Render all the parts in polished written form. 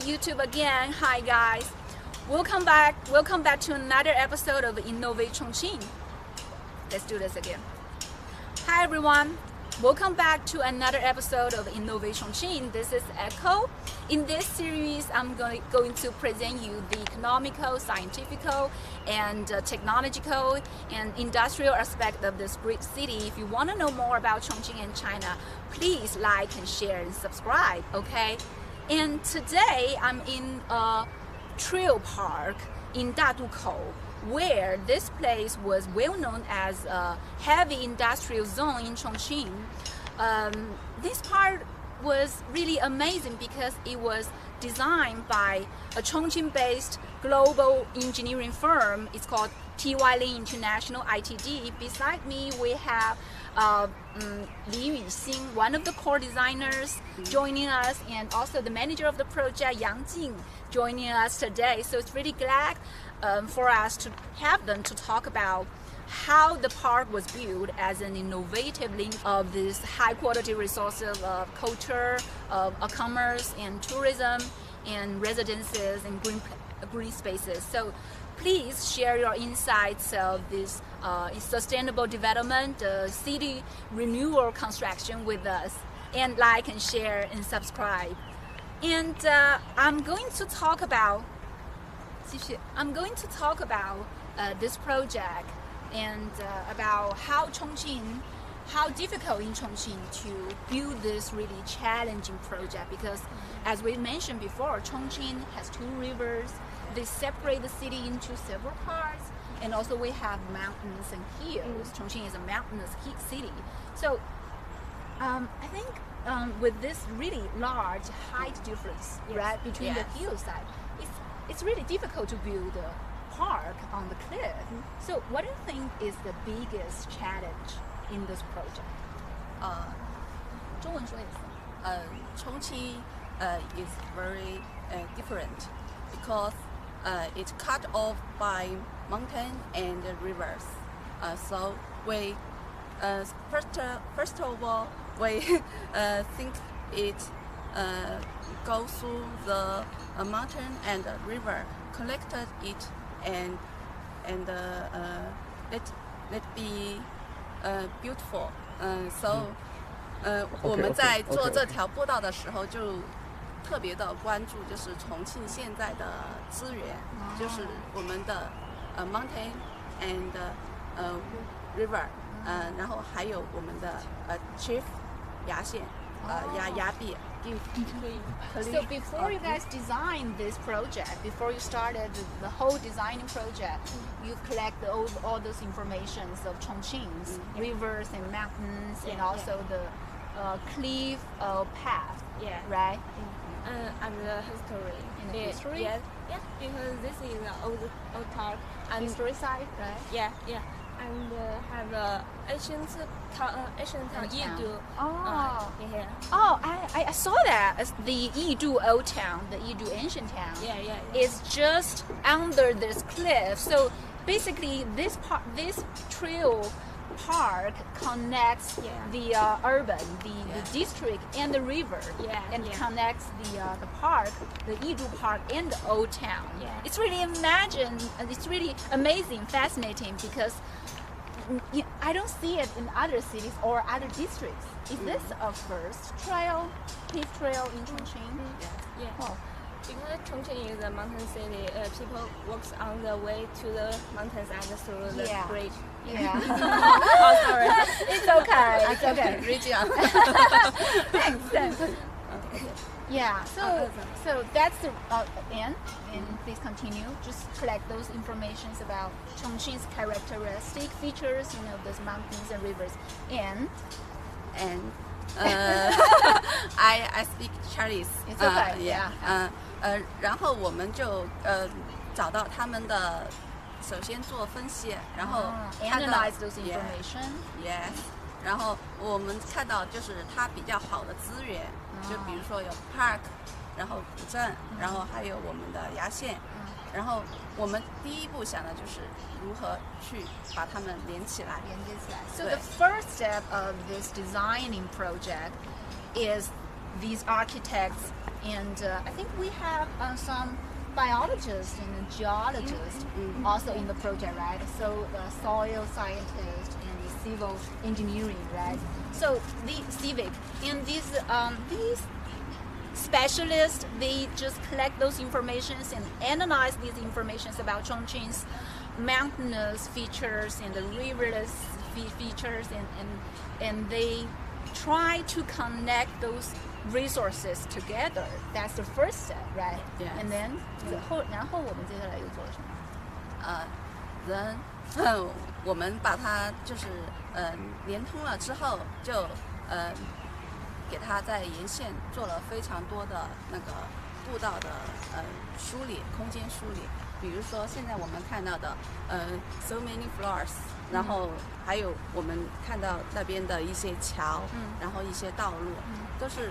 YouTube again. Hi guys. Welcome back to another episode of Innovate Chongqing. Let's do this again. Hi everyone. Welcome back to another episode of Innovate Chongqing. This is Echo. In this series, I'm going to present you the economical, scientifical, and technological and industrial aspect of this great city. If you want to know more about Chongqing and China, please like and share and subscribe, okay? And today, I'm in a trail park in Dadukou, where this place was well known as a heavy industrial zone in Chongqing. This part was really amazing because it was designed by a Chongqing-based global engineering firm. It's called TY Lin International ITD. Beside me, we have Li Yuxing, one of the core designers, joining us, and also the manager of the project, Yang Jing, joining us today. So it's really glad for us to have them to talk about how the park was built as an innovative link of these high quality resources of culture, of commerce and tourism and residences and green spaces. So please share your insights of this sustainable development, city renewal construction with us, and like and share and subscribe. And I'm going to talk about this project and about how difficult in Chongqing to build this really challenging project, because as we mentioned before, Chongqing has two rivers. They separate the city into several parts, and also we have mountains and hills. Chongqing is a mountainous city. So I think with this really large height difference, right, between the hillside, it's really difficult to build a park on the cliff. So what do you think is the biggest challenge in this project? 中文说一次。Chongqing is very different because it's cut off by mountain and rivers. So we first of all we think it goes through the mountain and river, collected it and let be beautiful. So 我们在做这条步道的时候就特别的关注，就是重庆现在的资源，就是我们的mountain and river， 然后还有我们的chief 崖线，崖壁。So before you guys designed this project, before you started the whole designing project, you collect all those informations of Chongqing's rivers and mountains, and also the cliff path, right? And the history. And the history? Yes, because this is an old park. And History side, right? Yeah. And have a ancient town Yidu. Here. Oh, I saw that as the Yidu old town, the Yidu ancient town. Yeah. It's just under this cliff. So basically, this trail park connects the urban, the district, and the river, and connects the park, the Yidu Park, and the old town. It's really it's really amazing, fascinating, because I don't see it in other cities or other districts. Is this a first cliff trail in Chongqing? Yeah. Wow. Because Chongqing is a mountain city, people walks on the way to the mountains and through the bridge. Yeah. Oh, sorry. It's okay. Region. Thanks. Yeah. So that's the end. And please continue. Just collect those informations about Chongqing's characteristic features, those mountains and rivers. And I speak Chinese. It's okay. Yeah. 然后我们就找到他们的，首先做分析，然后看到 analyze those information. Yes. 然后我们看到就是它比较好的资源，就比如说有 park， 然后古镇，然后还有我们的崖线，然后我们第一步想的就是如何去把它们连起来。So the first step of this designing project is these architects, and I think we have some biologists and geologists also in the project, right? So the soil scientist and the civil engineering, right? So the civic and these specialists, they just collect those informations and analyze these informations about Chongqing's mountainous features and the riverless features, and they try to connect those resources together. That's the first step, right? Yes. And then 然后我们接下来又做了什么？我们把它就是连通了之后，就给它在沿线做了非常多的那个步道的梳理，空间梳理。比如说现在我们看到的so many floors， 然后还有我们看到那边的一些桥，然后一些道路，都是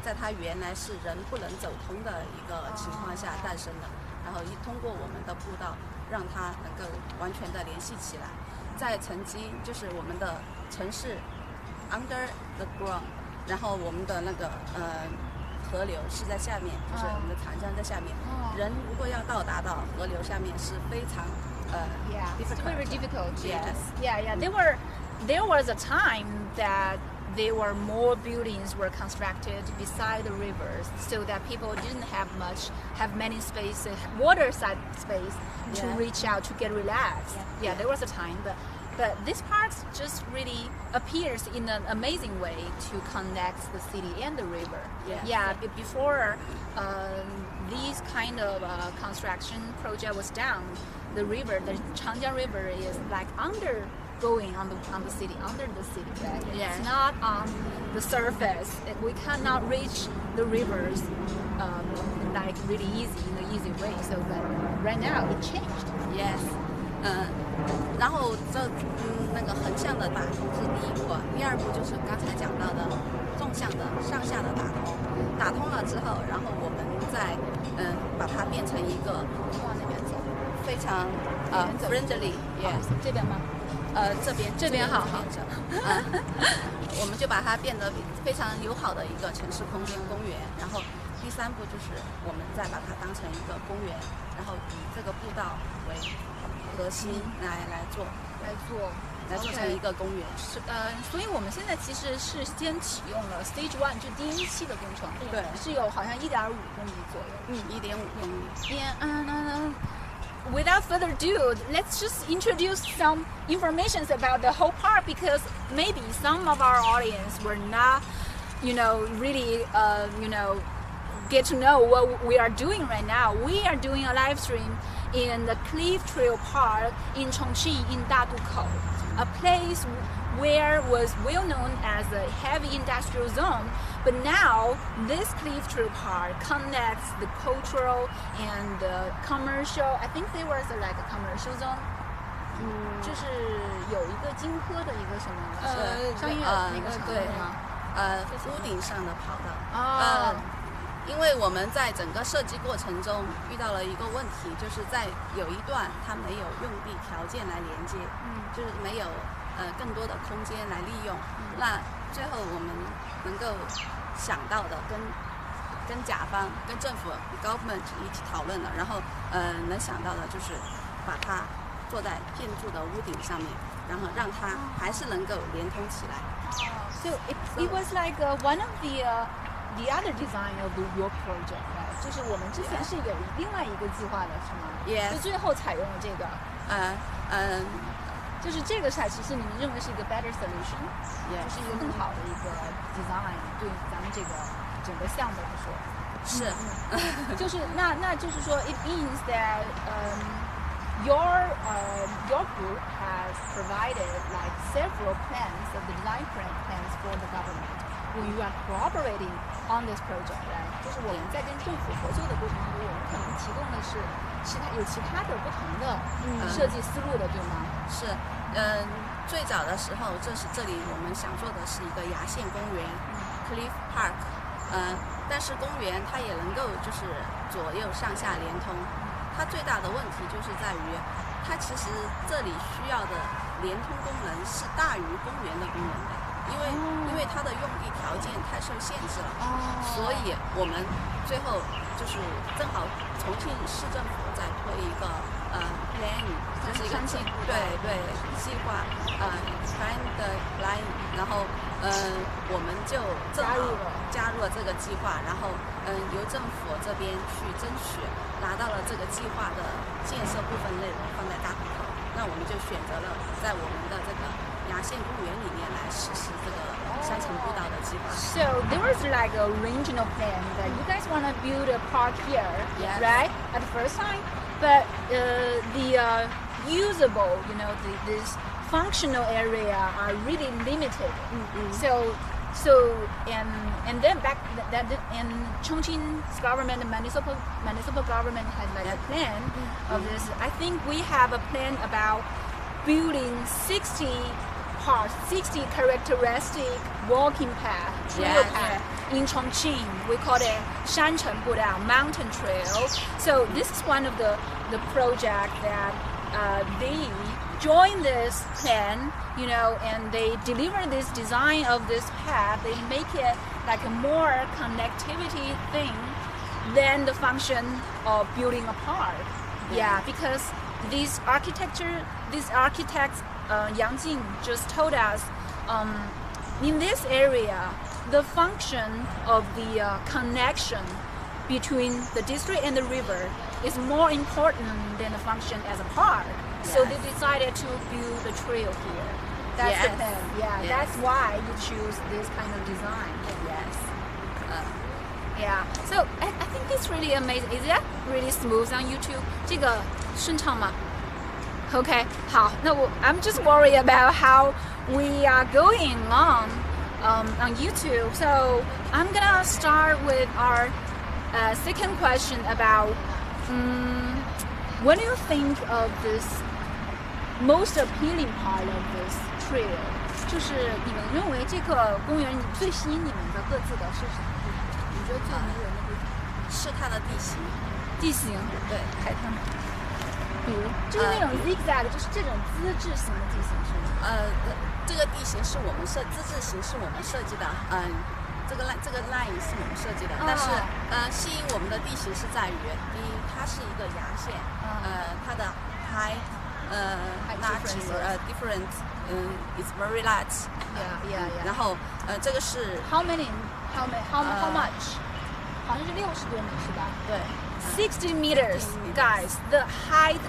在它原来是人不能走通的一个情况下诞生的，然后通过我们的步道让它能够完全的联系起来。在沉积就是我们的城市 under the ground， 然后我们的那个河流是在下面，就是我们的长江在下面。人如果要到达到河流下面是非常Yeah, it's very difficult. Yes. Yeah. There was a time that there were more buildings were constructed beside the rivers, so that people didn't have many space, waterside space to reach out to get relaxed. Yeah, there was a time, but this part just really appears in an amazing way to connect the city and the river. Yeah, before these kind of construction project was done, the river, the Chongqing River, is like undergoing on the city, under the city, right? Yes. It's not on the surface. We cannot reach the rivers like really easy in an easy way. So, but right now it changed. Yes. 然后那个横向的打通是第一步，第二步就是刚才讲到的纵向的上下的打通，打通了之后，然后我们再把它变成一个往那边走，非常friendly。Yes， 这边吗？这边好。我们就把它变得非常友好的一个城市空间公园，然后第三步就是我们再把它当成一个公园，然后以这个步道为核心来做成一个公园。是所以我们现在其实是先启用了 Stage 1，就第一期的工程，对，是有好像1.5公里左右，1.5公里。And without further ado, let's just introduce some information about the whole park, because maybe some of our audience were not, really, get to know what we are doing right now. We are doing a live stream in the Cliff Trail Park in Chongqing in Dadukou, a place where was well known as a heavy industrial zone, but now this Cliff Trail Park connects the cultural and commercial. I think there was like a commercial zone. 就是有一个金科的一个什么商业那个场地吗？屋顶上的跑道。因为我们在整个设计过程中遇到了一个问题，就是在有一段它没有用地条件来连接，就是没有更多的空间来利用。那最后我们能够想到的，跟甲方、跟政府 government 一起讨论了，然后能想到的就是把它坐在建筑的屋顶上面，然后让它还是能够连通起来。So it was like one of the other design of your project, right? 就是我们之前是有另外一个计划的，是吗？ Yes. 就最后采用了这个。就是这个其实你们认为是一个 better solution， 就是一个更好的一个 design， 对咱们这个整个项目来说。是。就是那就是说 it means that your group has provided like several plans of the design plans for the government when you are cooperating on this project, right? 就是我们在跟政府合作的过程中，我们可能提供的是其他的不同的设计思路的，对吗？是，最早的时候，这里我们想做的是一个崖线公园 ，Cliff Park， 但是公园它也能够就是左右上下连通，它最大的问题就是在于，它其实这里需要的连通功能是大于公园的功能的。因为它的用地条件太受限制了，所以我们最后就是正好重庆市政府在推一个plan， 就是一个计划plan 的 line， 然后我们就正好加入了这个计划，然后由政府这边去争取，拿到了这个计划的建设部分内容放在大头头，那我们就选择了在我们的这个崖县公园里面来实施这个山城步道的计划。So there was like a regional plan that you guys want to build a park here, Yes. right? At the first time, but the usable, this functional area are really limited. So and then back that in Chongqing's government, the municipal government has like a plan of this. I think we have a plan about building 60 characteristic walking path, trail path in Chongqing. We call it 山城步道, mountain trail. So this is one of the project that they join this plan, and they deliver this design of this path. They make it like a more connectivity thing than the function of building a park. Yeah, because these architects, Yang Jing just told us, in this area, the function of the connection between the district and the river is more important than the function as a park. Yes. So they decided to build a trail here. That's the Yes. plan. Yeah, Yes. that's why you choose this kind of design. Yes. Yeah. So I think it's really amazing. Is that really smooth on YouTube? 这个顺畅吗？Okay, 好，那I'm just worried about how we are going on YouTube. So I'm gonna start with our second question about what do you think of this most appealing part of this trail? 就是你们认为这个公园最吸引你们的各自的是什么？你觉得最迷人的地方？是它的地形。地形，对，海滩。比如就是那种 zigzag，就是这种资质型的地形是吗？这个地形是我们资质型是我们设计的，这个 line 是我们设计的，但是吸引我们的地形是在于，第一，它是一个崖线，它的 height different is very large， yeah. 然后这个是 How much？好像是60多米是吧？对。60 meters, guys. The height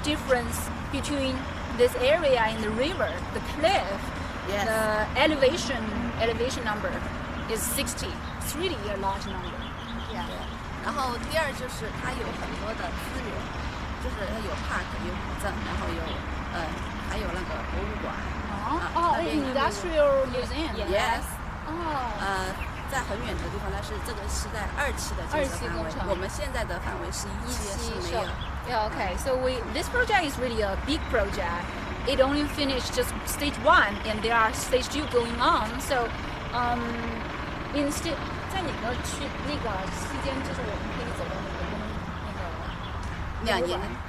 difference between this area and the river, the cliff, Yes. the elevation number is 60. It's really a large number. Yeah. 然后第二就是它有很多的资源，就是它有 park 有古镇，然后还有那个博物馆。Industrial museum. Yes. 在很远的地方，但是这个是在2期的建设范围。我们现在的范围是1期是没有。Yeah, okay. So this project is really a big project. It only finished just stage 1, and there are stage 2 going on. So, instead, 在哪个区那个期间，就是我们可以走到那个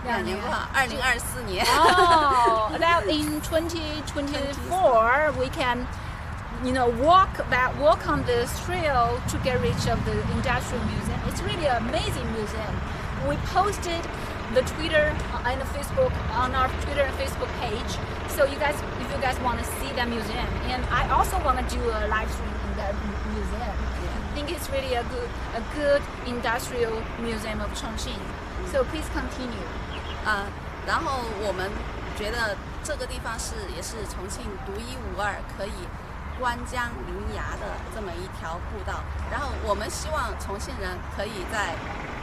2年过后，2024年。Oh, that in 2024 we can, walk on this trail to get rid of the industrial museum. It's really an amazing museum. We posted the Twitter and the Facebook on our Twitter and Facebook page. So if you guys want to see that museum, and I also want to do a live stream in that museum. I think it's really a good industrial museum of Chongqing. So please continue. 然后我们觉得这个地方也是重庆独一无二，可以观江临崖的这么一条步道。然后我们希望重庆人可以在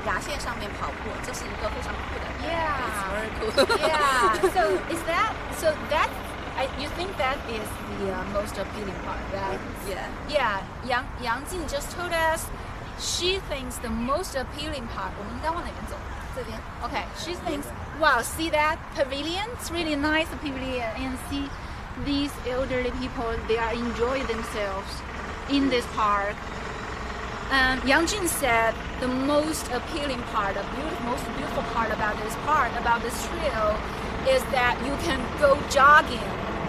崖线上面跑步，这是一个非常酷的。Yeah. It's very cool. Yeah. You think that is the most appealing part, right? Yeah. Yeah. Yang Jing just told us she thinks the most appealing part. 我们应该往哪边走？这边。Okay. She thinks, wow, see that pavilion? It's really nice pavilion, and see these elderly people. They are enjoying themselves in this park. Yang Jing said the most appealing part, most beautiful part about this park, about this trail, is that you can go jogging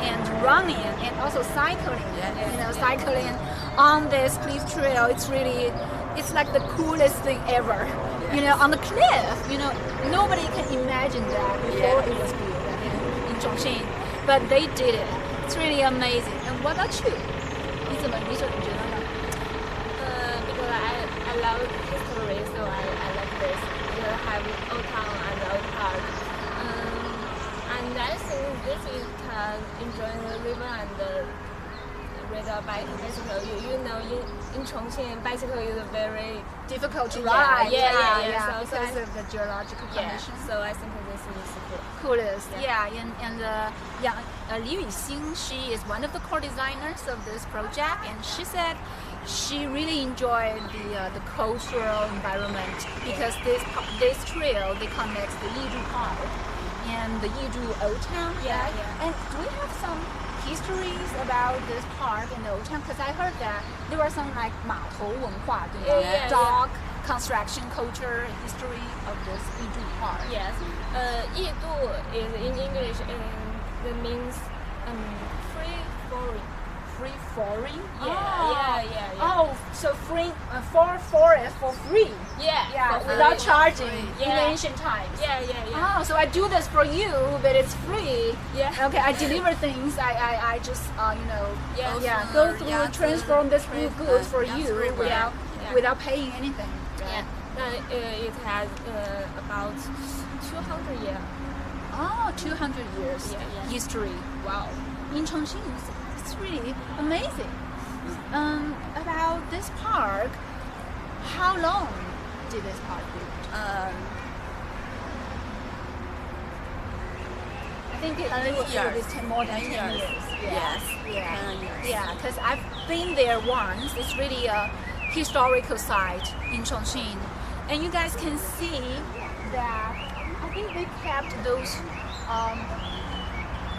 and running and also cycling. You know, cycling on this cliff trail. It's like the coolest thing ever. You know, on the cliff. You know, nobody can imagine that before it was built in Chongqing, but they did it. It's really amazing. And what about you? 你怎么你觉得呢？ Because I love history, so I like this. Because I have old town and old park. And I think this is enjoying the river and ride a bicycle. You know, in Chongqing, bicycle is very Difficult to ride. Yeah. So because of the geological conditions. So I think this is cool. Coolest. Yeah, and Liu Yixing, she is one of the core designers of this project, and she said she really enjoyed the cultural environment because this trail they connect the Yizhu Park and the Yizhu Old Town. Yeah. And do we have some histories about this park in the Old Town? Because I heard that there were some like 码头文化, dock construction culture history of this Yizhu Park. Yes. Yidu is in English and it means free falling. Free foreign? Yeah. Oh, so free for forest for free. Yeah. Without charging in Yeah. ancient times. Yeah. Oh, so I do this for you, but it's free. Yeah. Okay, I deliver things. I just Yeah. go through transform this goods for you everywhere. without paying anything. Yeah. It has about 200 years. Oh, 200 years Yeah. history. Wow. In Chongqing, it's really amazing. About this park, how long did this park build? I think it was more than 10 years. Yes. Yeah. 10 years. Yeah, because I've been there once. It's really a historical site in Chongqing. And you guys can see that I think they kept those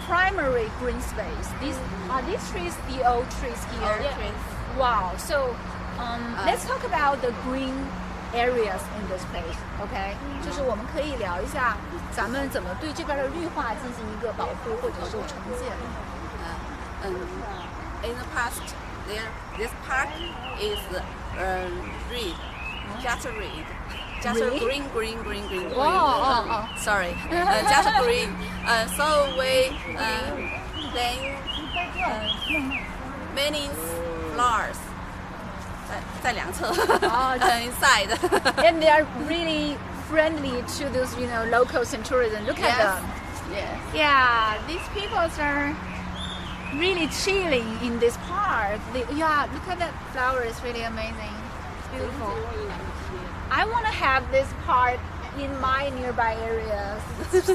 primary green space. Are these trees the old trees here? Old trees. Wow. So let's talk about the green areas in this place. Okay? 就是我们可以聊一下咱们怎么对这边的绿化进行一个保护或者是重建。 In the past, this park is red, just red. Just Red? green. Oh. Sorry, just green. So we then many flowers 在两侧 inside. And they are really friendly to those, locals and tourism. Look at them. Yes. Yeah, these people are really chilling in this park. Look at that flower. It's really amazing. It's beautiful. I want to have this park in my nearby areas. It's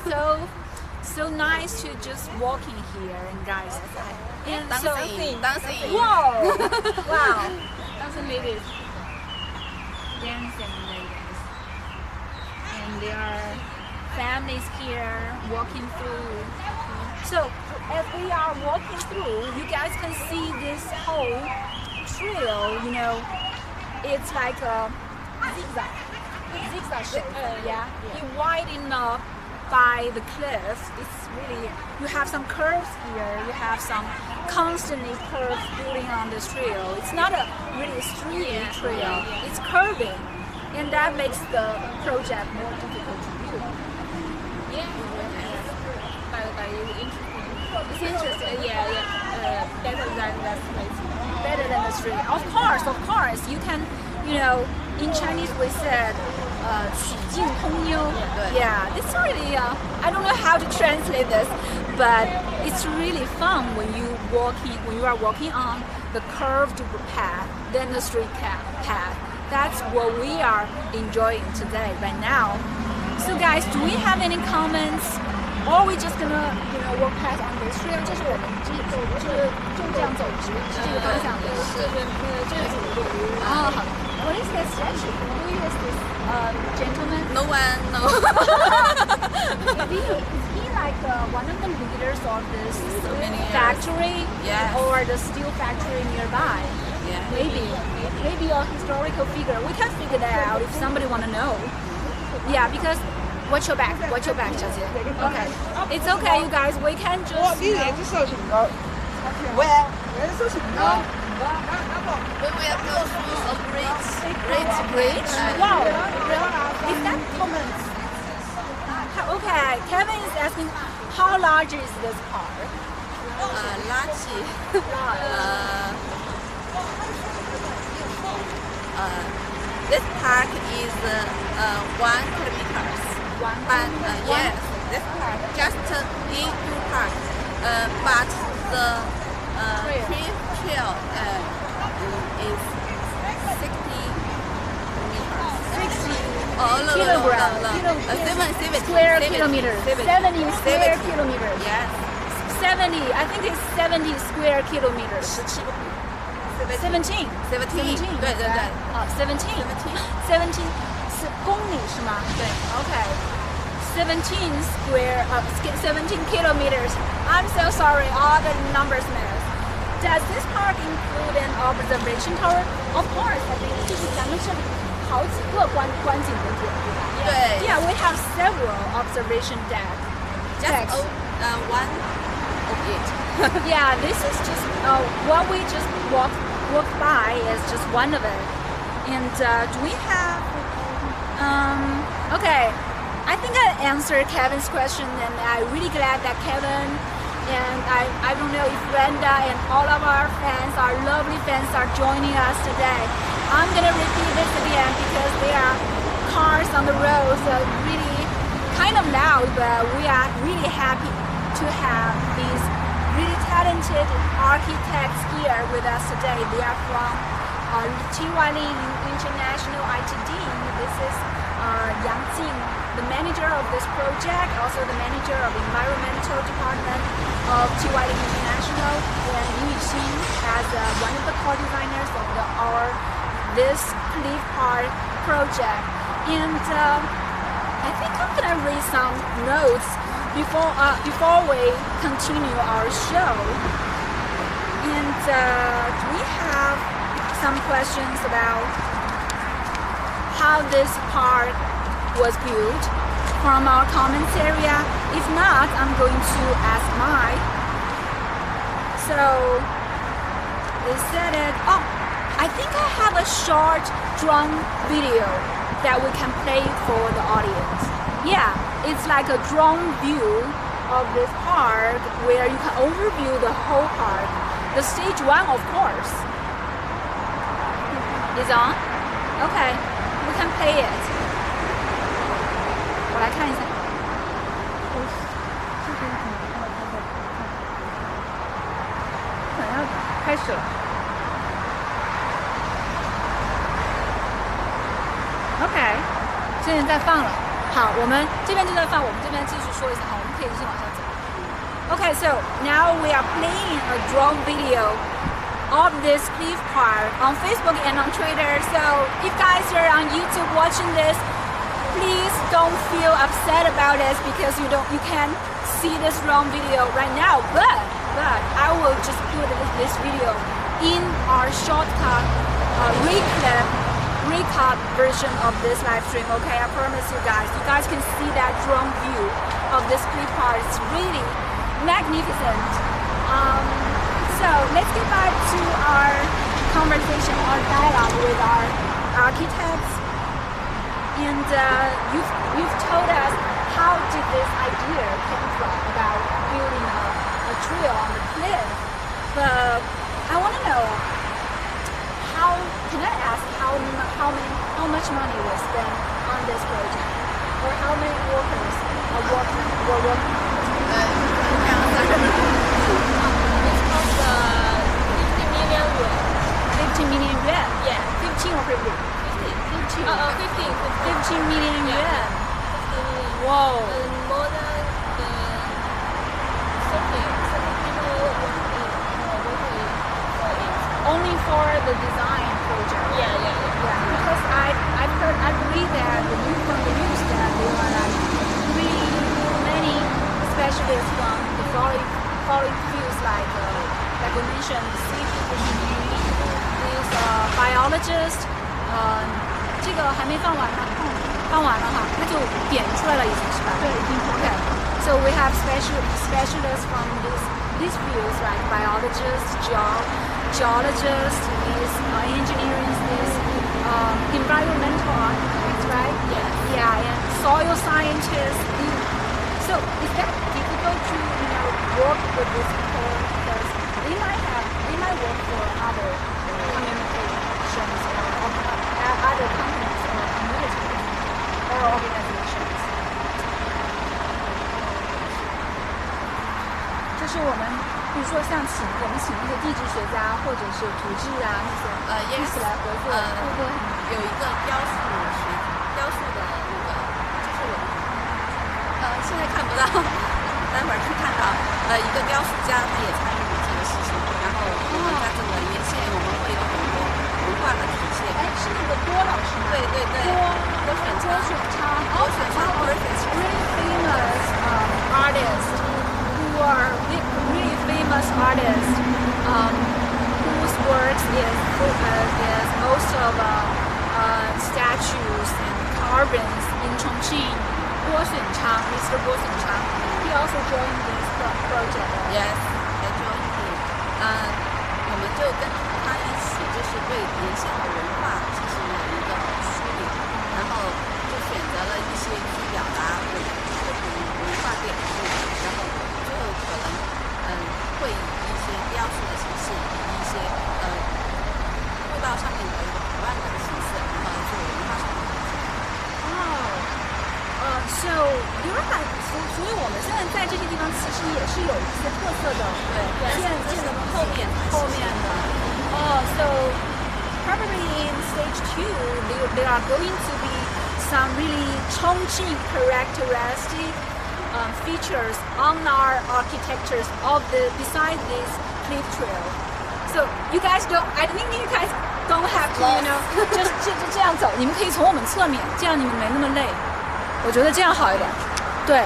so nice to just walk in here, and guys. And Dancing. Whoa! Wow. Dancing ladies. Dancing ladies. And there are families here walking through. So as we are walking through, you guys can see this whole trail, it's like a zigzag shape. You widen up by the cliff. It's really, you have some curves here, you have some constantly curves building on this trail. It's not a really straight trail, it's curving, and that makes the project more difficult to build. But it's interesting. It's interesting. Better than the street. Better than the street. Of course. You can, in Chinese we said, 曲径通幽. Yeah, it's really, I don't know how to translate this, but it's really fun when you are walking on the curved path, then the straight path. That's what we are enjoying today, right now. So guys, do we have any comments? Or we just gonna, walk past on this trail? 这是我们就这样走直这个方向的。好的。What is this statue? Who is this gentleman? No one knows. Is he like one of the leaders of this many years. factory? Yes. Or the steel factory nearby? Yeah. Maybe a historical figure. We can figure that out if somebody want to know. Yeah, because Watch your back,小姐。Okay, it's okay, you guys. We can just. We will go through a bridge. Wow. Is that okay? Kevin is asking, how large is this park? This park is 1 kilometer. Yes, this park just indoor park. But the trail is 60 meters. 60 Oh, no, kilograms. 70 Square kilometers. 70 square kilometers. Yes. 70. I think it's 70 square kilometers. 17. 对对对。17是公里是吗？对。Okay. 17 kilometers. I'm so sorry, all the numbers miss. Does this park include an observation tower? Of course, I think 就是咱们这里好几个观景的点，对吧？对。Yeah, we have several observation decks. Just one of it. Yeah, this is just what we just walked by is just one of it. And do we have? Okay, I think I answered Kevin's question, and I'm really glad that Kevin and I don't know if Brenda and all of our fans, our lovely fans, are joining us today. I'm gonna repeat this again because there are cars on the road, so really kind of loud, but we are really happy to have these really talented architects here with us today. They are from Tiwali International ITD. This is Yang Jing, the manager of this project, also the manager of environmental department of Tiwali International, and Yu Yixin as one of the co-designers of this cliff park project. And I think I'm gonna read some notes before we continue our show. And we have some questions about how this park was built from our comments area. If not, I'm going to ask mine. So they said it. Oh, I think I have a short drone video that we can play for the audience. Yeah, it's like a drone view of this park where you can overview the whole park. The stage 1, of course, is on. Okay, we can play it. 我来看一下。可能要开始了。OK， 现在在放了。好，我们这边正在放，我们这边继续说一下。好，我们可以继续往下走。Okay, so now we are playing a drone video of this cliff park on Facebook and on Twitter. So if guys are on YouTube watching this, please don't feel upset about it because you can't see this drone video right now. But I will just put this video in our shortcut recap version of this live stream. Okay, I promise you guys. You guys can see that drone view of this cliff park. It's really magnificent. So let's get back to our conversation, our dialogue with our architects. And you've told us how did this idea came from about building a trail on the cliff. But I want to know can I ask how much money was spent on this project, or how many workers were working on it? It's cost 50 million yuan. 15 million yuan? Yeah. 15 or 50? 15 million yuan. 15 million. Whoa. And more than 30 people working for it. Only for the design project. Yeah. Because I read that from the news that there are like really many specialists from the following fields like we mentioned, these biologists. 这个还没放完呢。搬完了哈，那就点出来了已经是吧？对，已经出来了。So we have specialists from these fields like biologists, geologists, these engineers, these environmental architects, right? Yes. Yeah, and soil scientists. So is that difficult to work with these people because they might work for other communications or other companies or communities or organizations. 就是我们，比如说像我们请那个地质学家或者是土质啊那些，一起来合作，对不对？有一个雕塑的那个，就是现在看不到，待会儿去看到，一个雕塑家他也参与了这个事情，然后我们在这个年线我们会有很多文化的体现。哎，是那个郭老师吗？对对对，郭选昌 really famous artist who are really famous artists whose works is most of statues and carvings in Chongqing. Mr. Guo Xunchang. He also joined this project. Yes, I joined him. 我们就跟他一起，就是对沿线的文化进行了一个梳理，然后就选择了一些去表达不同文化点的部分，然后最后可能会以一些雕塑的形式，以一些步道上面的一个图案的形式，然后来做文化上面的体现。So you're right. 所以我们现在在这些地方其实也是有一些特色的，对，这是后面的。So probably in stage 2, there are going to be some really Chongqing characteristic features on our architectures beside this cliff trail. So you guys I think you guys don't have to, just 这样走。你们可以从我们侧面，这样你们没那么累。我觉得这样好一点。对，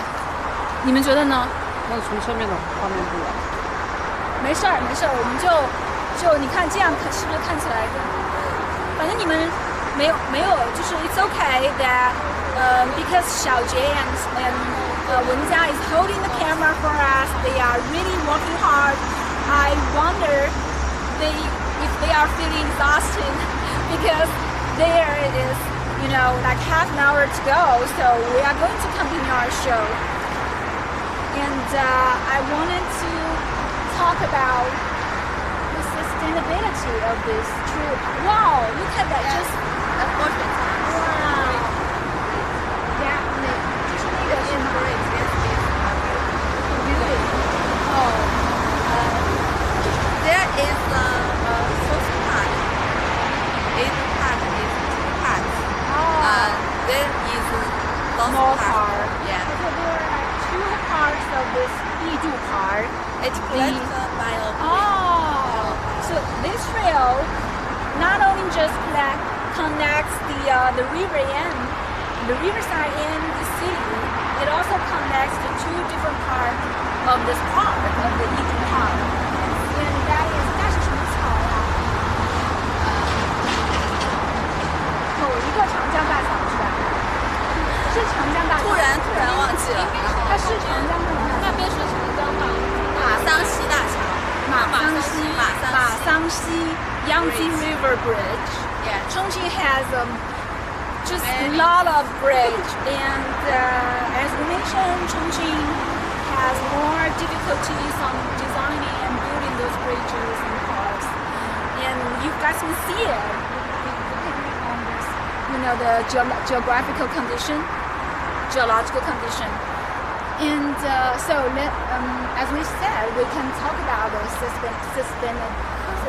你们觉得呢？那从侧面的画面不了。没事儿，我们就你看这样是不是看起来反正你们没有，就是 it's okay that because Xiaojie and Wenjia is holding the camera for us. They are really working hard. I wonder if they are feeling exhausted because there is like half an hour to go, so we are going to continue our show. And I wanted to talk about the sustainability of this trip. Wow, look at that! Yes. Just wow. Yeah, 就是那个是吗？ Beauty. Oh. There is the first part. Each part is 2 parts. There is Small part. Yeah. So there are 2 parts of this Yiju part. It's collected by a So this trail not only just connects the riverside and the city, it also connects the 2 different parts of this park, of the Yiju Park. And that是什么草呀？某一个长江大桥是吧？是长江大桥。突然忘记了。它是长江大桥。那边是长江吧？马桑溪大桥。马桑溪 Yangtze River Bridge. Yeah. Chongqing has just a lot of bridge, and as we mentioned, Chongqing has more difficulties on designing and building those bridges and parks. And you guys can see it depending on this, the geological condition. And as we said, we can talk about the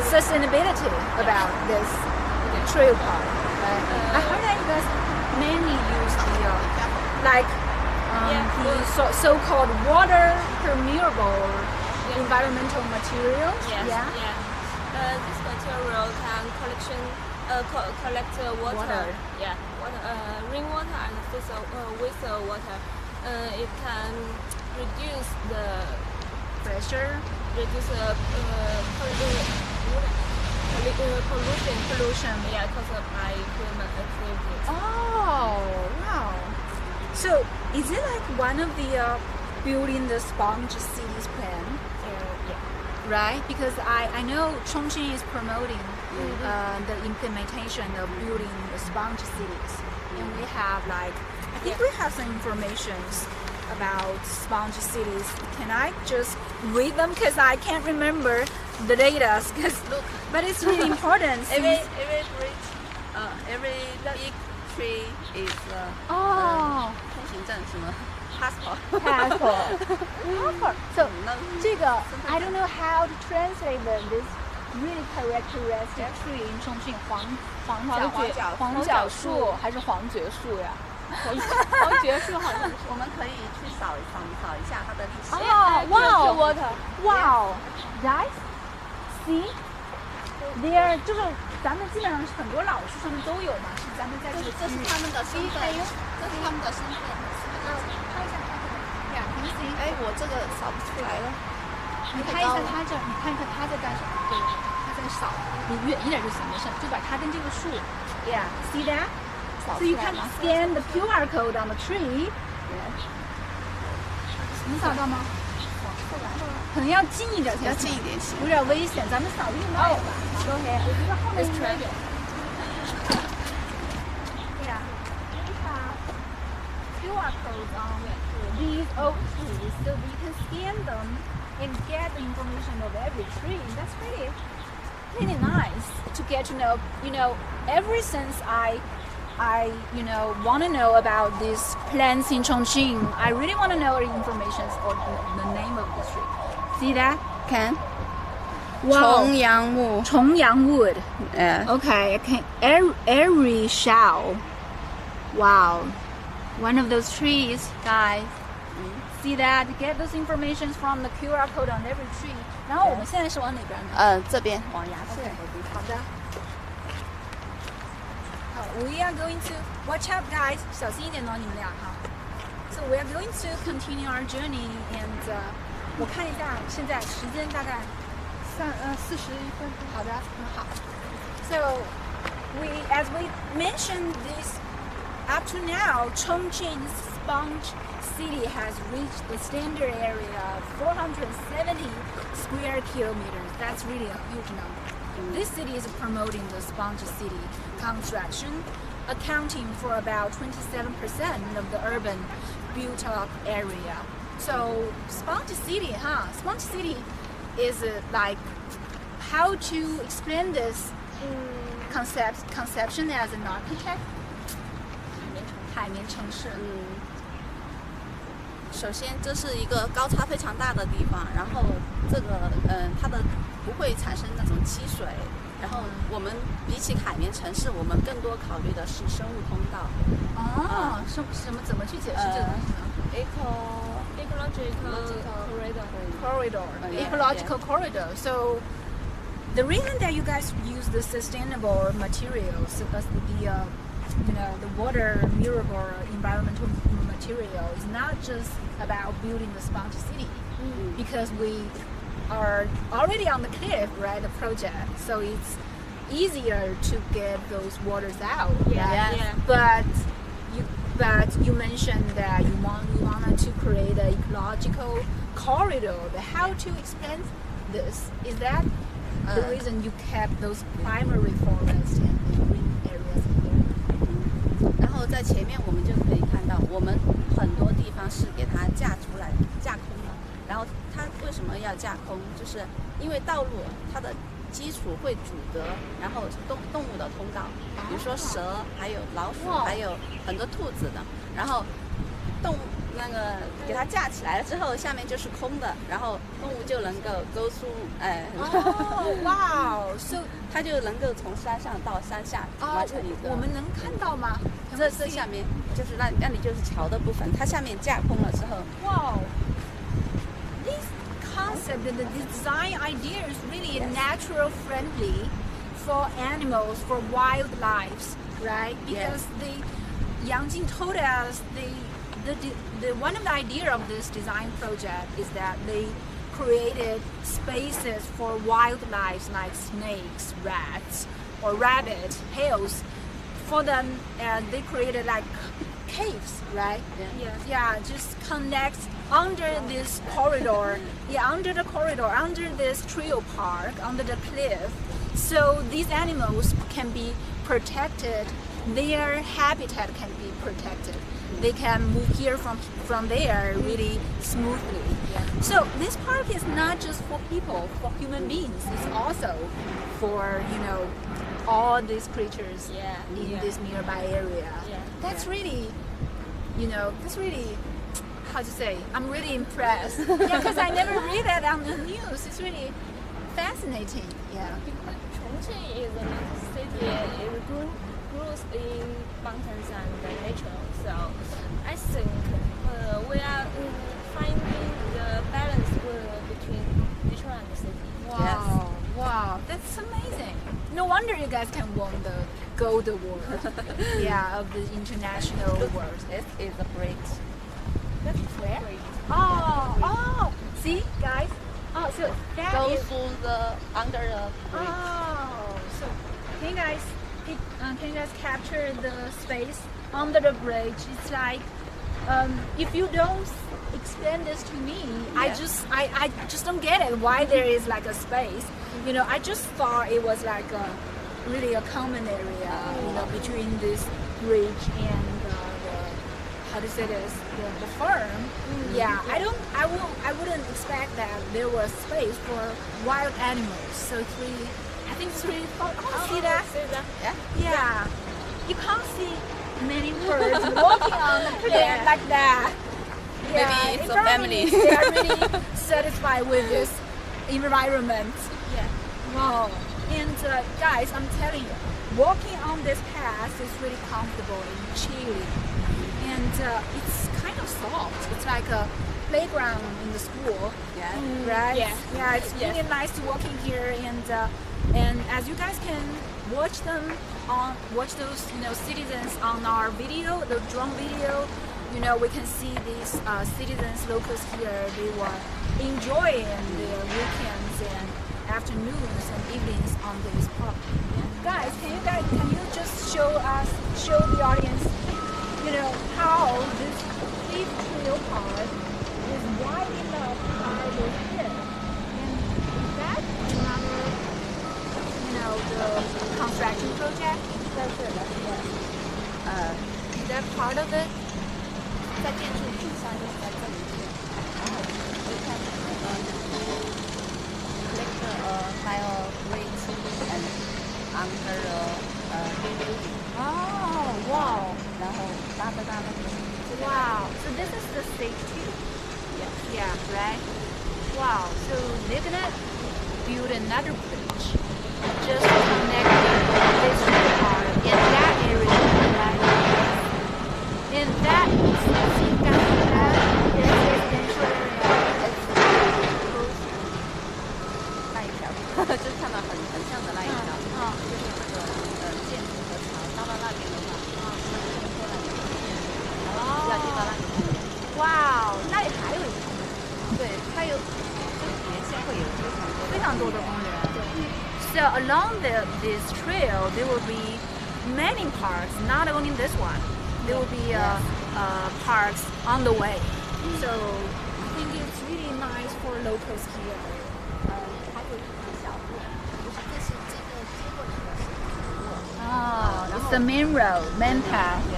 sustainability about this trail park. I heard that you guys mainly use the so-called water permeable environmental materials. Yes. Yeah. This material can collect water. Yeah. Rainwater and wastewater. It can reduce the Pressure. reduce pollution. Pollution. Yeah, caused by human activities. Oh, wow. So is it like one of the building the sponge cities plan? Right, because I know Chongqing is promoting the implementation of building the sponge cities, and we have like I think we have some informations about sponge cities. Can I just read them because I can't remember the data? But it's really important. Every bridge, every big tree is 通行证什么 passport. Passport. So 这个 I don't know how to translate this really characteristic tree in Chongqing. 黄角树还是黄桷树呀？黄桷树好像是。我们可以去扫一下它的历史。Wow, guys, see, there 就是咱们基本上是很多老树上面都有嘛，是咱们在这个这是他们的身份，这是他们的身份。拍一下哎，我这个扫不出来了。你拍一下他这，你看看他在干什么？对，他在扫。你远一点就行，没事，就把它跟这个树 ，Yeah, see that? So you can scan the QR code on the tree. 能扫到吗？可能要近一点才行，要近一点行，有点危险，咱们扫另外吧。OK， 我觉得后面应该有。Yeah, we have QR codes on these oak trees, so we can scan them and get the information of every tree. That's really nice to get to know. You know, ever since I want to know about these plants in Chongqing, I really want to know the information or the name of the tree. See that? Can. Wow. 重阳木。 wood. Okay, I can. Airy shell. Wow. One of those trees, guys. See that? Get those informations from the QR code on every tree. 然后我们现在是往哪边呢？这边往崖线。好的。We are going to watch out, guys. 小心一点哦，你们俩哈。So we are going to continue our journey, and 我看一下，现在时间大概41分钟。好的，很好。So as we mentioned this, up to now, Chongqing's sponge city has reached the standard area of 470 square kilometers. That's really a huge number. This city is promoting the sponge city construction, accounting for about 27% of the urban built-up area. So sponge city, Sponge city is like how to explain this conception as an architect. 海绵城市。首先，这是一个高差非常大的地方，然后这个它的不会产生那种积水，然后我们比起海绵城市，我们更多考虑的是生物通道。怎么去解释这个东西呢？Ecological corridor. So the reason that you guys use the sustainable materials as the water mirror environmental material is not just about building the sponge city, because we are already on the cliff, right? The project, so it's easier to get those waters out. But you mentioned that you wanted to create an ecological corridor. But how to explain this? Is that the reason you kept those primary forests and green areas here? 然后在前面我们就可以看到，我们很多地方是给它架空了。然后它为什么要架空？就是因为道路它的基础会阻隔，然后动物的通道，比如说蛇，还有老鼠，还有很多兔子的。然后给它架起来了之后，下面就是空的，然后动物就能够go through，So 它就能够从山上到山下完成一个。我们能看到吗？这下面就是那里就是桥的部分，它下面架空了之后。This concept, the design idea is really natural friendly for animals, for wildlife, right? Because Yang Jing told us one of the idea of this design project is that they created spaces for wildlife like snakes, rats, or rabbits, hails. For them, they created like caves, right? Yes. Yeah, just connects under this corridor. Yeah, under the corridor, under this trail park, under the cliff. So these animals can be protected. Their habitat can be protected. They can move here from there really smoothly. So this park is not just for people, for human beings. It's also for all these creatures in this nearby area. Yeah. That's really, that's really, how to say? I'm really impressed. Yeah, because I never read that on the news. It's really fascinating. Yeah. Chongqing is a city. It grows in mountains and nature. So I think we are finding the balance between nature and the city. Wow. Wow, that's amazing. No wonder you guys can win the gold award. Yeah, of the international awards. This is a bridge. That's where? Oh, see, guys. Oh, so that Go is. through the under the bridge. Oh, so can you guys capture the space under the bridge? It's like, if you don't explain this to me, I just don't get it. Why there is like a space? I just thought it was like really a common area, between this bridge and the how to say this, the farm. Yeah, I wouldn't expect that there was space for wild animals. So it's really, I think it's really fun. Oh, see that? Yeah. You can't see many birds walking on the cliff like that. Yeah, Maybe it's a family. They are really satisfied with this environment. Yeah. Wow. And guys, I'm telling you, walking on this path is really comfortable and chilly. And it's kind of soft. It's like a playground in the school. Yeah. Right? Yeah. Yeah, it's really Yes. nice to walk in here, and as you guys can watch those citizens on our video, the drone video, we can see these citizens, locals here. They were enjoying their weekends and afternoons and evenings on this park. Guys, can you just show the audience, how this big trail park is wide enough by the cliff, and is that another, the construction project? That's it. Yes. Is that part of it? 在建筑底下就是在这里面，然后你看like a bridge and under the building. Oh, wow. 然后搭在那边。 Wow. So this is the stage 2. Yeah, right? Wow. So they're gonna build another bridge just to connect this part in that area, right? In that, see that is residential area. 那一条，就是看到很像的那一条，就是那个建筑和桥搭到那边的话，那就过来一片，然后要进到那里面。哇，那里还有一个公园。对，它有，就是沿线会有非常多的公园。对。So along this trail, there will be many parks, not only this one. There will be parks on the way. So I think it's really nice for locals here. 还有一条小路，就是这是这个接过去的是路。Oh, it's the main road, main path. 对，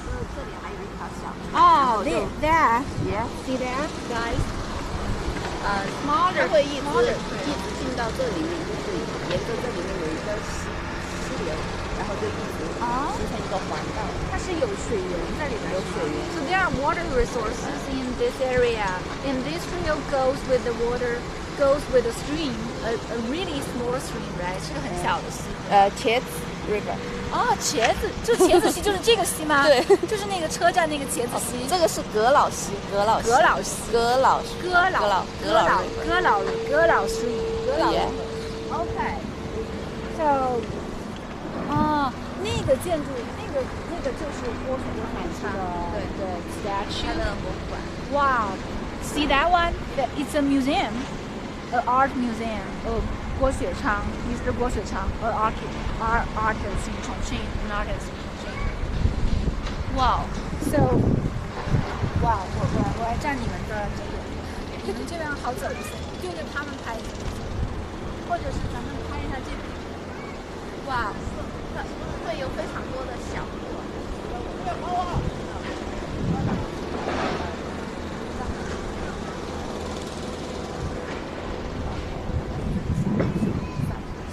就是这里还有一条小路。 Oh, there. Yeah. See that, guys? 它 Smaller, 会一直 smaller. 进到这里面，就是沿着这里面有一个溪流，然后就一直形成一个环道。它是有水源在里面。有水源。 So there are water resources in this area, and this trail goes with the water, goes with the stream, a really small stream, right? 是个很小的溪。茄子 River。哦，茄子，就茄子溪就是这个溪吗？对，就是那个车站那个茄子溪。这个是葛老溪，葛老溪。葛老溪。葛老stream。Yeah. Okay. So, 那个建筑，那个就是郭雪海的statue。它的博物馆。Wow. See that one? It's a museum, an art museum. Guo Xuechang, Mr. Guo Xuechang, an artist in Chongqing, Wow. So，哇，我来站你们的这个，你们这样好走一些，对着他们拍，或者是咱们拍一下这个。哇，会有非常多的小路。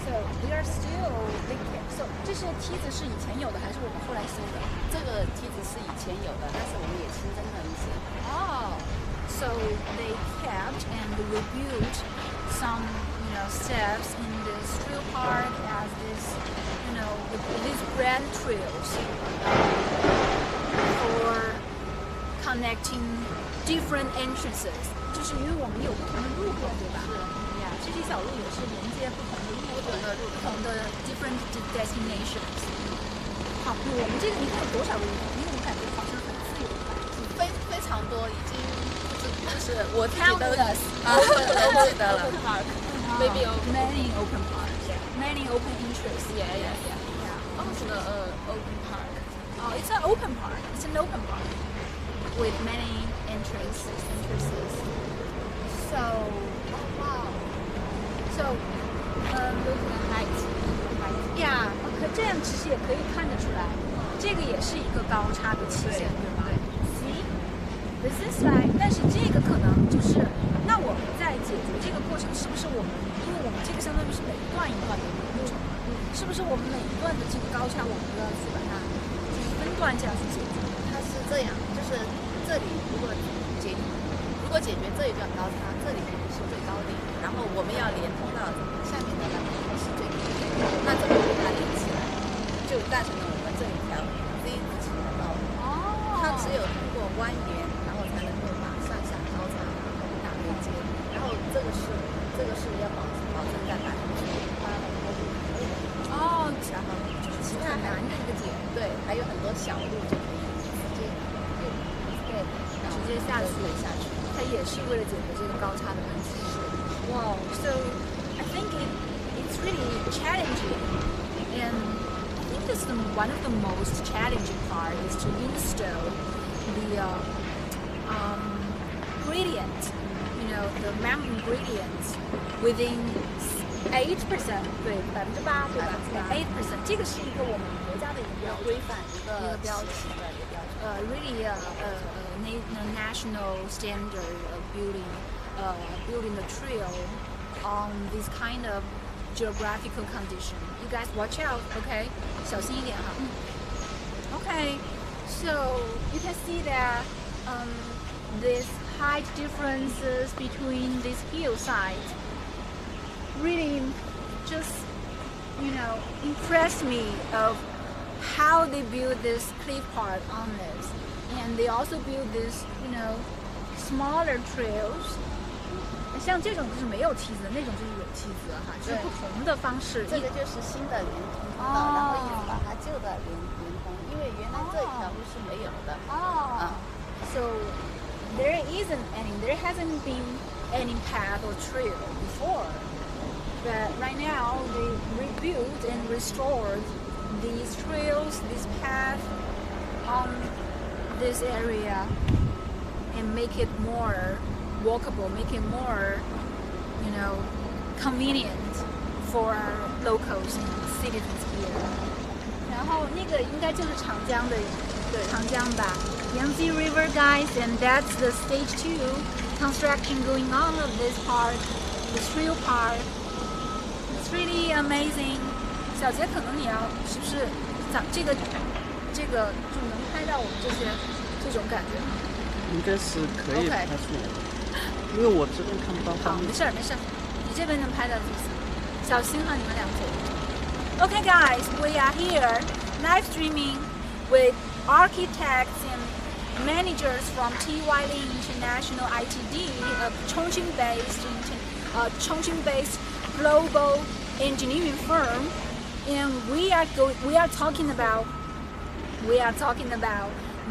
So we are still thinking. So 这些梯子是以前有的，还是我们后来修的？这个梯子是以前有的，但是我们也新增了一些。Oh, so they kept and rebuilt some, steps in this trail park as this, these grand trails for connecting different entrances. 就是因为我们有不同的路线，对吧？是呀，这些小路也是连接不同的路，不同的 different destinations. 好，我们这个你看有多少个路？因为我感觉好像很自由吧。非常多，已经就是我自己都都记得了。Maybe many open parks, many open interests. Yeah. Also the open park. Oh, it's an open park. It's an open park with many entrances. So, wow. So, Look at the height. yeah. 可这样其实也可以看得出来，这个也是一个高差的曲线，对吧？ See, this is like， 但是这个可能就是，那我们在解决这个过程，是不是我们，因为我们这个相当于是每一段一段的路程，是不是我们每一段的这个高差，我们都要去把它就是分段这样去解决？它是这样，就是这里如果解决这一段高差，这里肯定是最高点，然后我们要连通到下面的那个是最低点，那怎么把它连起来，就诞生了我们这一条 Z 字形的道路。它只有通过蜿蜒，然后才能够把上下高差打连接，然后这个是要保证在8%的高度。哦，然后就是其他难的一个点，对，还有很多小路就可以直接下去。它也是为了解决这个高差的问题。Wow, so I think it's really challenging, and I think that's one of the most challenging part is to install the gradient, the map ingredients within 8%， 对8%，对吧？8%，这个是一个我们国家的一个规范，一个标准。Really a national standard of building the trail on this kind of geographical condition. You guys watch out, okay? 小心一点哈。Okay, so you can see that these height differences between these hillsides really just, impressed me of how they build this cliff part on this, and they also build this, smaller trails. 像这种就是没有梯子，那种就是有梯子哈，就是不同的方式。这个就是新的连通道，然后一直把它旧的连通，因为原来这一条路是没有的。So there hasn't been any path or trail before, but right now they rebuilt and restored these trails, this path on this area, and make it more walkable, make it more, convenient for locals and citizens here. 然后那个应该就是长江的，对，长江吧。Yangtze River, guys, and that's the stage 2 construction going on of this park, the trail park. It's really amazing. 小杰，可能你要是不是这个就能拍到我们这种感觉吗？应该是可以拍出来的，因为我这边看不到画面。没事，你这边能拍到就行。小心哈，你们两个。Okay, guys, we are here live streaming with architects and managers from TYL International ITD, a Chongqing-based global engineering firm. And we are talking about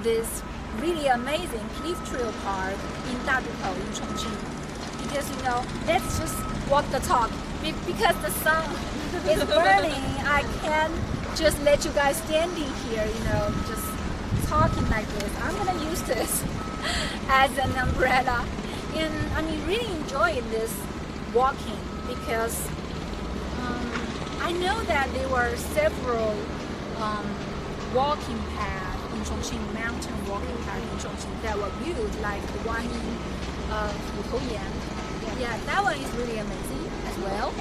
this really amazing cliff trail park in Dadukou in Chongqing. Because let's just walk the talk. Because the sun is burning, I can't just let you guys standing here, just talking like this, I'm gonna use this as an umbrella. And I mean, really enjoying this walking because I know that there were several walking paths in Chongqing, mountain walking paths in Chongqing that were built, like the one in Hutoyan. Yeah, that one is really amazing as well.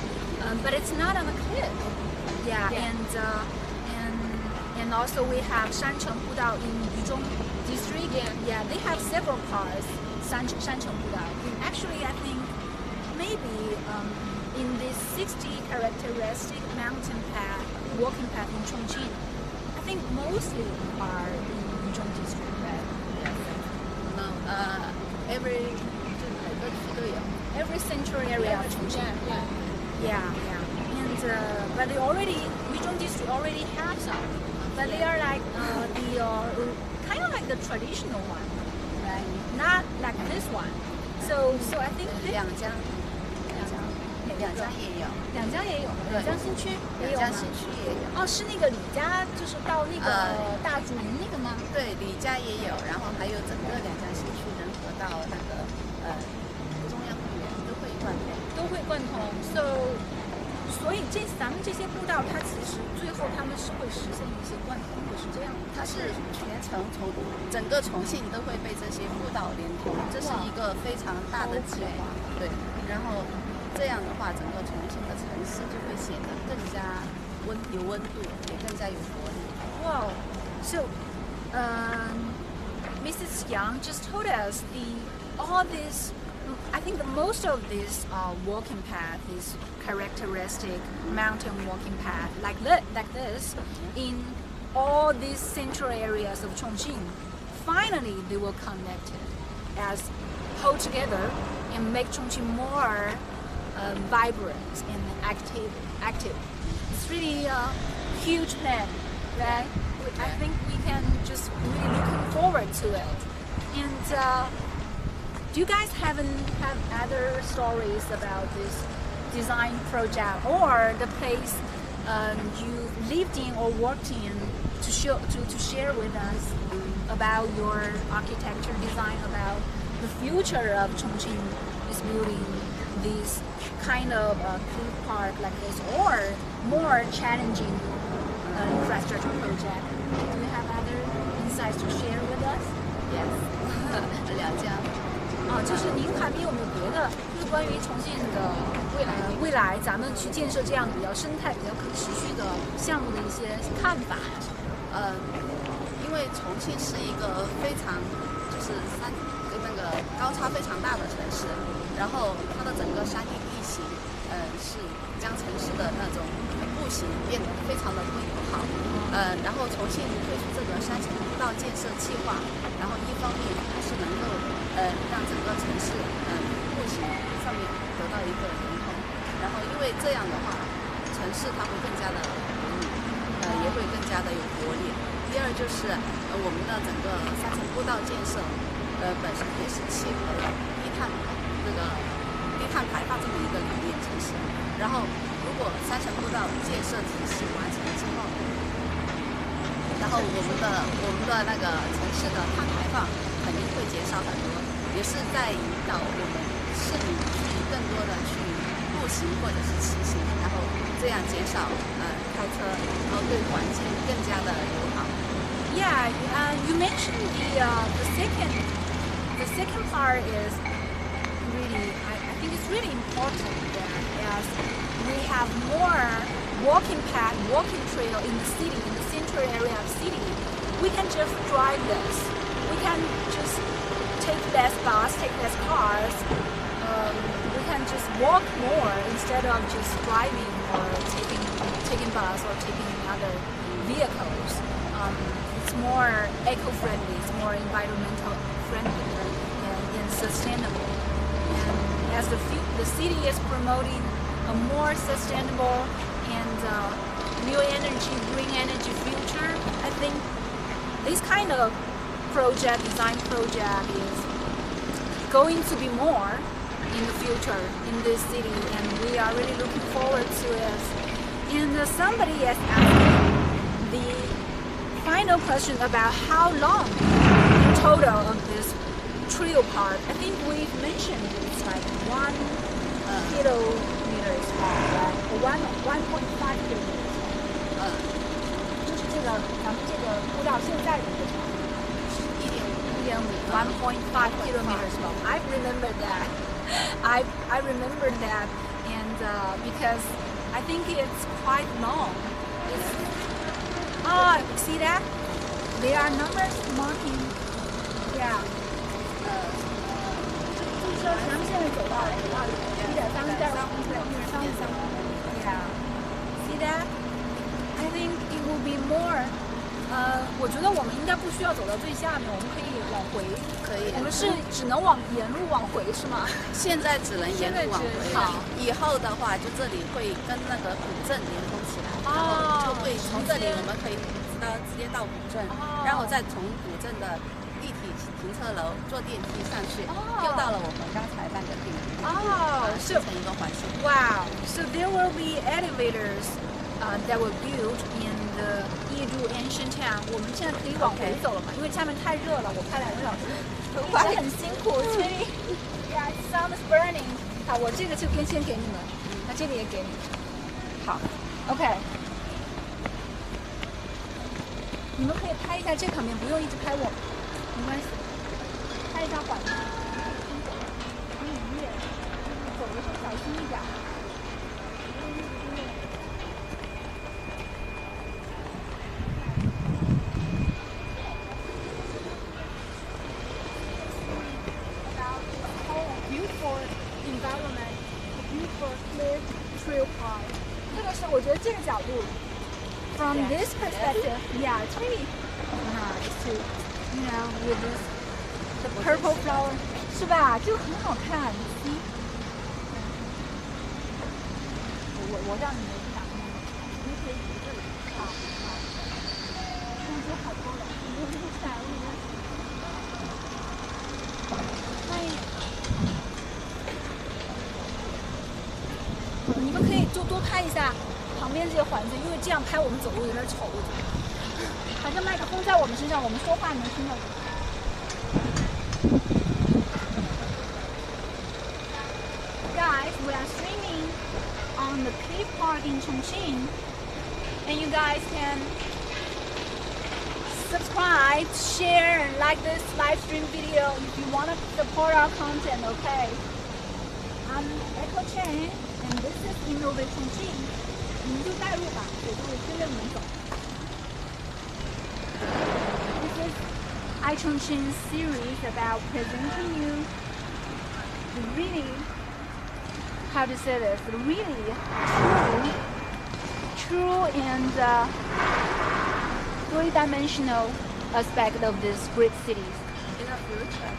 But it's not on a cliff. Yeah. And also we have Shancheng Budao in Yuzhong district. Yeah, they have several parts. Shancheng Budao. Actually, I think maybe in this 60 characteristic mountain path, walking path in Chongqing, I think mostly are in Yuzhong district, right? No, every central area of Chongqing. Yeah. And but they already Yuzhong district already have some, but they are like kind of like the traditional one, right? Not like this one. So I think 两江也有，两江也有，两江新区也有吗？两江新区也有。哦，是那个李家，就是到那个大竹林那个吗？对，李家也有，然后还有整个两江新区人和到那个中央公园都会贯通。都会贯通。所以咱们这些步道，它其实最后他们是会实现一些贯通的，是这样的。它是全程整个重庆都会被这些步道连通，这是一个非常大的计划。对，然后这样的话，整个重庆的城市就会显得更加有温度，也更加有活力。Wow. So, Mrs. Yang just told us all this. I think the most of this walking path is characteristic mountain walking path like this in all these central areas of Chongqing. Finally, they will connect it as hold together and make Chongqing more vibrant and active. It's really a huge plan, right? I think we can just really looking forward to it. And do you guys have other stories about this design project or the place you lived in or worked in to share with us about your architecture design, about the future of Chongqing is building this kind of food park like this or more challenging infrastructure project? Do you have other insights to share with us? Yes. 两江。就是您还没有没有别的，就是关于重庆的未来咱们去建设这样比较生态、比较可持续的项目的一些看法呀？因为重庆是一个非常就是那个高差非常大的城市，然后它的整个山地地形，是将城市的那种步行变得非常的不友好。然后重庆推出这个山城步道建设计划，然后一方面它是能够让整个城市步行上面得到一个连通，然后因为这样的话，城市它会更加的活力，也会更加的有活力。第二就是我们的整个山城步道建设，本身也是契合了低碳排放这么一个理念城市。然后如果山城步道建设体系完成之后，然后我们的那个城市的碳排放肯定会减少很多，也是在引导我们市民去更多的去步行或者是骑行，然后这样减少开车，然后对环境更加的友好。Yeah, you mentioned the second part is really I think it's really important that as we have more walking path, walking trail in the city, in the central area of city, we can just drive this. We can just take less bus, take less cars. We can just walk more instead of just driving or taking bus or taking other vehicles. It's more eco-friendly, it's more environmental friendly and sustainable. And as the city is promoting a more sustainable and new energy, green energy future, I think this kind of design project is going to be more in the future in this city, and we are really looking forward to it. And somebody is asking the final question about how long in total of this trail park. I think we've mentioned it's like 1 kilometers long, right? 1.5 kilometers. 就是这个咱们这个步道现在的一个长度1.5 kilometers long. I remember that. I remember that, and because I think it's quite long. See that? There are numbers marking. Yeah. 就是说咱们现在走到1.3. Yeah. See that? I think it will be more. 我觉得我们应该不需要走到最下面，我们可以往回。可以。我们是只能沿路往回是吗？现在只能沿路往回。好。以后的话，就这里会跟那个古镇连通起来，然后就会从这里我们可以直接到古镇，然后再从古镇的立体停车楼坐电梯上去，又到了我们刚才那个地方。形成一个环线。Wow. So there will be elevators that were built in the Yidu ancient town. 我们现在可以往回走了嘛？因为下面太热了，我拍2个小时，一直很辛苦。Yeah, it sounds burning. 好，我这个就先给你们，那这个也给你。好 ，OK。你们可以拍一下这旁边，不用一直拍我，没关系。拍一下环境，听音乐，走的时候小心一点。Beautiful environment, beautiful clear trail path. 这个是我觉得这个角度。From this perspective, yeah, it's really nice to, with this the purple flower, 是吧？就很好看。See? 我让你们讲，你可以这里。好，工资好多了，你们不想你们可以多拍一下旁边这些环境，因为这样拍我们走路有点丑，我觉得。好像麦克风在我们身上，我们说话能听到。Guys, we are streaming on the Cave Park in Chongqing, and you guys can subscribe, share, and like this live stream video if you want to support our content. Okay. I'm ecological, and this is Innovate Chongqing. 你们就带路吧，我就跟着你们走。This is iChongqing series about presenting you the really, how to say this, the really true and three-dimensional aspect of these great cities. In the future,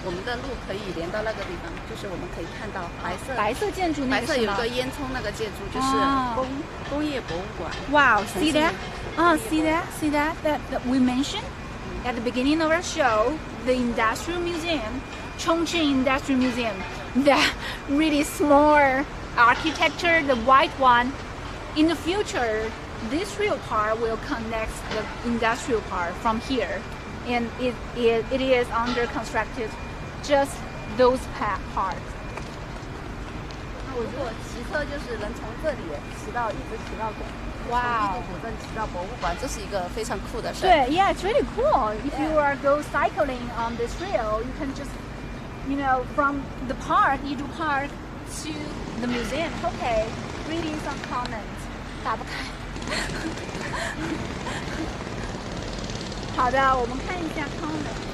我们的路可以连到那个地方，就是我们可以看到白色建筑那个是吗？白色有个烟囱那个建筑，就是工业博物馆。Wow, see that? See that we mentioned at the beginning of our show, the industrial museum, Chongqing Industrial Museum, the really small architecture, the white one. In the future, this rail park will connect the industrial park from here, and it is under constructed. Just those parts. 如果骑车就是能从这里一直骑到从印度古镇骑到博物馆，这是一个非常酷的事。对 ，Yeah, it's really cool. If you are go cycling on this trail, you can just, from the park, Yidu Park, to the museum. Okay, reading some comments. 打不开。好的，我们看一下 comments.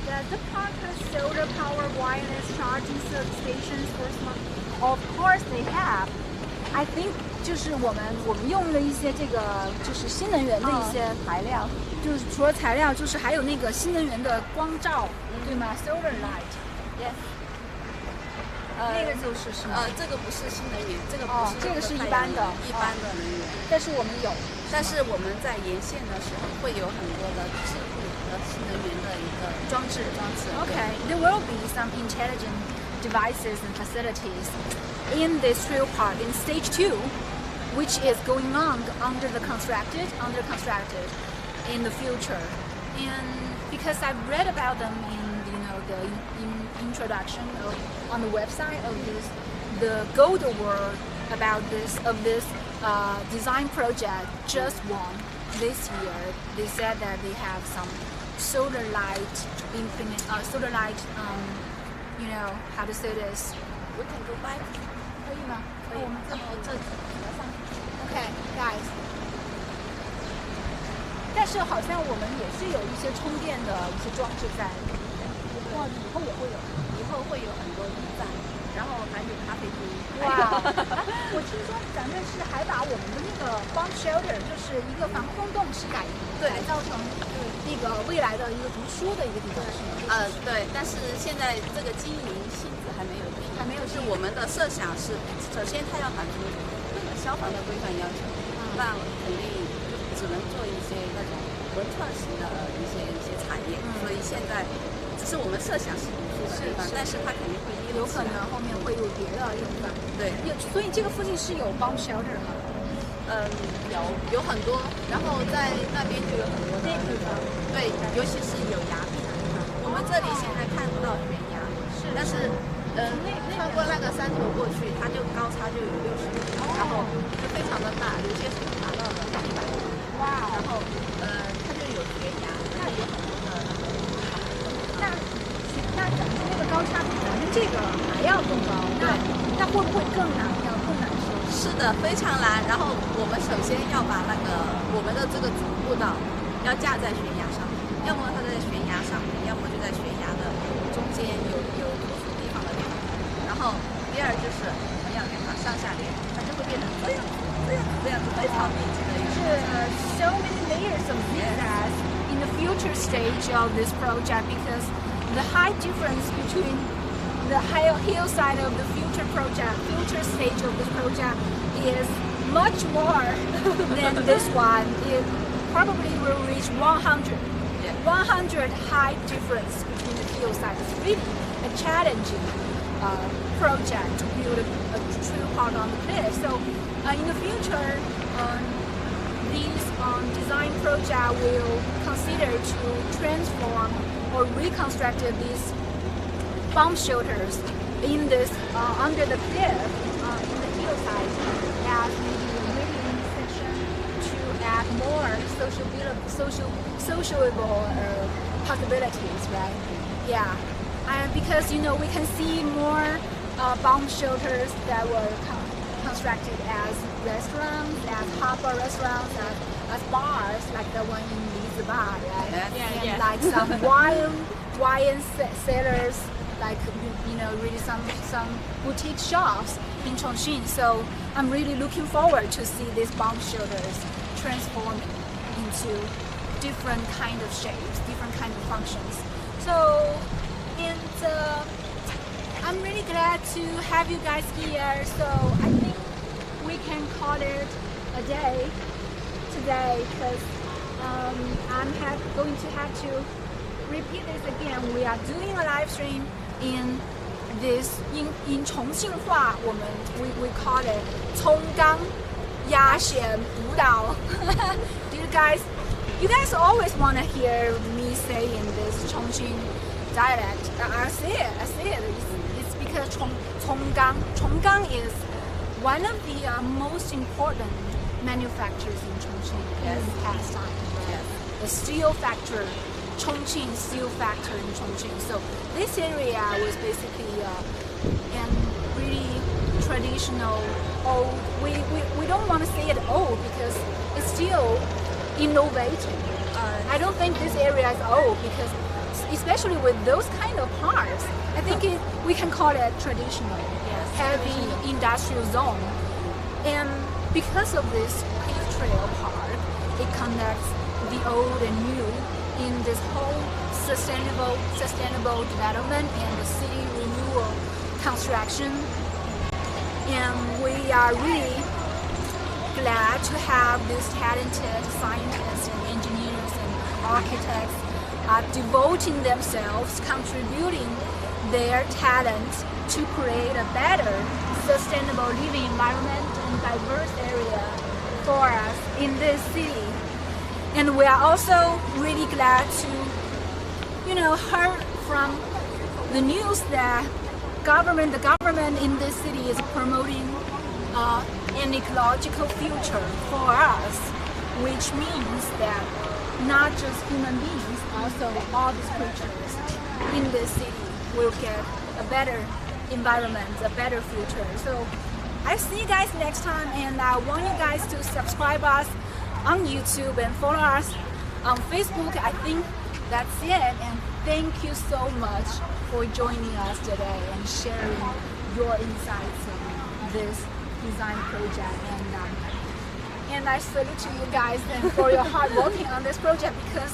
The park has solar power wireless charging stations for smart. Of course they have. I think 就是我们用了一些这个就是新能源的一些材料，就是除了材料，就是还有那个新能源的光照，对吗 ？Solar light. Yes. 那个就是吗？这个不是新能源，这个不是，这个是一般的能源。但是我们有，但是我们在沿线的时候会有很多的智慧和新能源的一个装置。Okay, there will be some intelligent devices and facilities in this trail park in stage 2. which is going on under constructed in the future. And because I've read about them in the introduction on the website of the Gold Award about this design project just won this year. They said that they have some solar light how to say this? We can go back. 可以吗？可以，这么这几个上。Okay, guys. 但是好像我们也是有一些充电的一些装置在里面，或以后也会有，以后会有很多驿站，然后还有咖啡厅。哇！我听说咱们是还把我们的那个 bomb shelter， 就是一个防空洞，是改造成那个未来的一个读书的一个地方，是吗？对，但是现在这个经营性质还没有定，是我们的设想是，首先它要满足消防的规范要求，那肯定只能做一些那种文创型的一些产业，所以现在只是我们设想是读书的地方，但是它肯定会有可能后面会有别的用法。对，所以这个附近是有 bomb shelter 吗？有很多，然后在那边就有很多的，对，尤其是有崖壁的地方。我们这里现在看不到悬崖，但是穿过那个山头过去，它就高差就有60米，然后就非常的大，有些是达到了100米。哇！然后它就有悬崖，那有很多的那咱们这个高差比咱们这个还要更高，那会不会更难？更难受？是的，非常难。然后我们首先要把我们的这个主步道要架在悬崖上，要么它在悬崖上面，要么就在悬崖的中间有突出地方的地方。然后第二就是我们要给它上下连，它就会变成这样子非常密集的一个。So many layers of zigzags in the future stage of this project because the height difference between the hillside of the future stage of this project is much more than this one. It probably will reach 100. 100 height difference between the hillside. It's really a challenging project to build a true park on the cliff. So in the future, these design project will consider to transform or reconstruct these bomb shelters in this under the cliff in the hillside as maybe a reading section to add more sociable possibilities, right? Yeah, and because we can see more bomb shelters that were constructed as restaurants, as harbor restaurants, as bars, like the one in Lisbon, right? And like some wine cellars, like really some boutique shops in Chongqing. So I'm really looking forward to see these bomb shelters transformed into different kind of shapes, different kind of functions. So, and I'm really glad to have you guys here. So I think we can call it a day today because I'm going to have to repeat this again. We are doing a live stream in this in Chongqing Hua. We call it Chongqing压弦舞蹈. You guys always want to hear me say in this Chongqing dialect. I say it. It's because Chongqing is one of the most important manufacturers in Chongqing in past time. Right? The steel factory, Chongqing steel factory in Chongqing. So this area was basically and really traditional old. We don't want to say it old because it's still innovative. I don't think this area is old because especially with those kind of parks, I think we can call it traditional, heavy industrial zone. And because of this paved trail park, it connects the old and new in this whole sustainable development and the city renewal construction. And we are really glad to have these talented scientists and engineers and architects devoting themselves, contributing their talent to create a better, sustainable living environment and diverse area for us in this city. And we are also really glad to, heard from the news that the government in this city is promoting an ecological future for us, which means that not just human beings, also all these creatures in this city will get a better environment, a better future. So I see you guys next time, and I want you guys to subscribe us on YouTube and follow us on Facebook. I think that's it, and thank you so much for joining us today and sharing your insights in this design project. And I salute to you guys and for your hard working on this project, because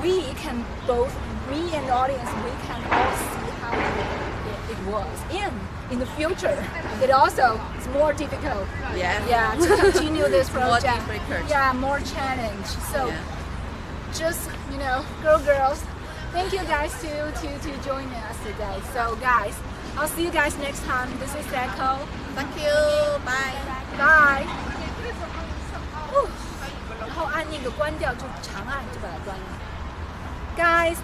we can both, me and the audience, we can all see how it was. And in the future, it also is more difficult. Yeah. To continue this project. More difficult. Yeah, more challenge. So just, girls, thank you guys to joining us today. So guys, I'll see you guys next time. This is Echo. Thank you. Bye. Bye. 然后按那个关掉，就长按就把它关了。Guys.